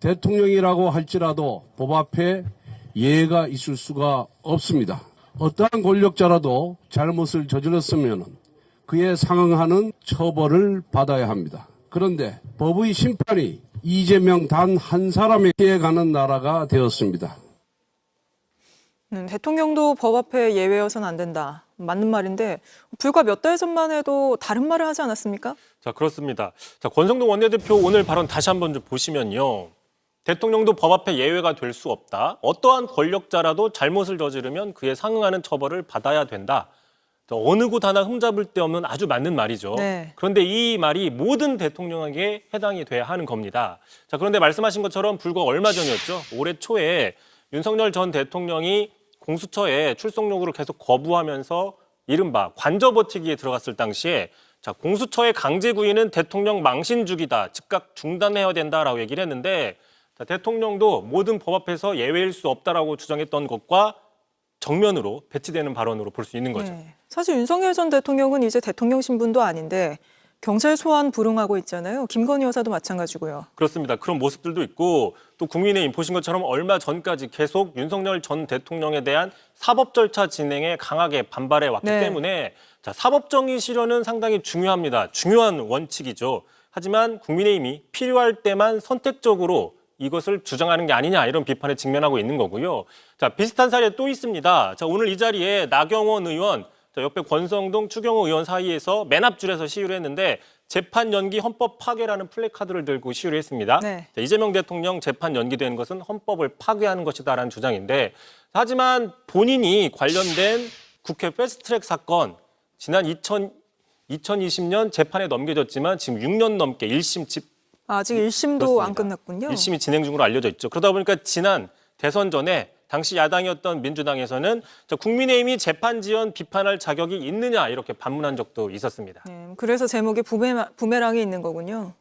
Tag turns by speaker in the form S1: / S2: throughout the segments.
S1: 대통령이라고 할지라도 법 앞에 예외가 있을 수가 없습니다. 어떠한 권력자라도 잘못을 저질렀으면 그에 상응하는 처벌을 받아야 합니다. 그런데 법의 심판이 이재명 단 한 사람에 가는 나라가 되었습니다.
S2: 대통령도 법 앞에 예외여서는 안 된다. 맞는 말인데 불과 몇 달 전만 해도 다른 말을 하지 않았습니까?
S3: 자, 그렇습니다. 자, 권성동 원내대표 오늘 발언 다시 한번 좀 보시면요. 대통령도 법 앞에 예외가 될 수 없다. 어떠한 권력자라도 잘못을 저지르면 그에 상응하는 처벌을 받아야 된다. 어느 곳 하나 흠잡을 데 없는 아주 맞는 말이죠.
S2: 네.
S3: 그런데 이 말이 모든 대통령에게 해당이 돼야 하는 겁니다. 자, 그런데 말씀하신 것처럼 불과 얼마 전이었죠. 올해 초에 윤석열 전 대통령이 공수처에 출석 요구를 계속 거부하면서 이른바 관저버티기에 들어갔을 당시에 자, 공수처의 강제 구인은 대통령 망신주기다. 즉각 중단해야 된다라고 얘기를 했는데 자, 대통령도 모든 법 앞에서 예외일 수 없다라고 주장했던 것과 정면으로 배치되는 발언으로 볼 수 있는 거죠.
S2: 네. 사실 윤석열 전 대통령은 이제 대통령 신분도 아닌데 경찰 소환 불응하고 있잖아요. 김건희 여사도 마찬가지고요.
S3: 그렇습니다. 그런 모습들도 있고 또 국민의힘 보신 것처럼 얼마 전까지 계속 윤석열 전 대통령에 대한 사법 절차 진행에 강하게 반발해 왔기
S2: 네.
S3: 때문에 자, 사법정의 실현은 상당히 중요합니다. 중요한 원칙이죠. 하지만 국민의힘이 필요할 때만 선택적으로 이것을 주장하는 게 아니냐 이런 비판에 직면하고 있는 거고요. 자, 비슷한 사례 또 있습니다. 자, 오늘 이 자리에 나경원 의원, 자, 옆에 권성동, 추경호 의원 사이에서 맨 앞줄에서 시위를 했는데 재판 연기 헌법 파괴라는 플래카드를 들고 시위를 했습니다.
S2: 네.
S3: 자, 이재명 대통령 재판 연기된 것은 헌법을 파괴하는 것이다라는 주장인데 하지만 본인이 관련된 국회 패스트트랙 사건 지난 2020년 재판에 넘겨졌지만 지금 6년 넘게 1심
S2: 아직 1심도 안 끝났군요.
S3: 1심이 진행 중으로 알려져 있죠. 그러다 보니까 지난 대선 전에 당시 야당이었던 민주당에서는 국민의힘이 재판 지연 비판할 자격이 있느냐 이렇게 반문한 적도 있었습니다.
S2: 네, 그래서 제목에 부메랑이 있는 거군요.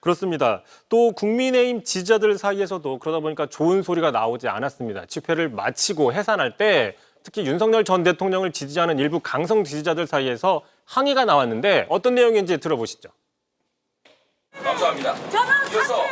S3: 그렇습니다. 또 국민의힘 지지자들 사이에서도 그러다 보니까 좋은 소리가 나오지 않았습니다. 집회를 마치고 해산할 때 특히 윤석열 전 대통령을 지지하는 일부 강성 지지자들 사이에서 항의가 나왔는데 어떤 내용인지 들어보시죠.
S4: 감사합니다. 이어서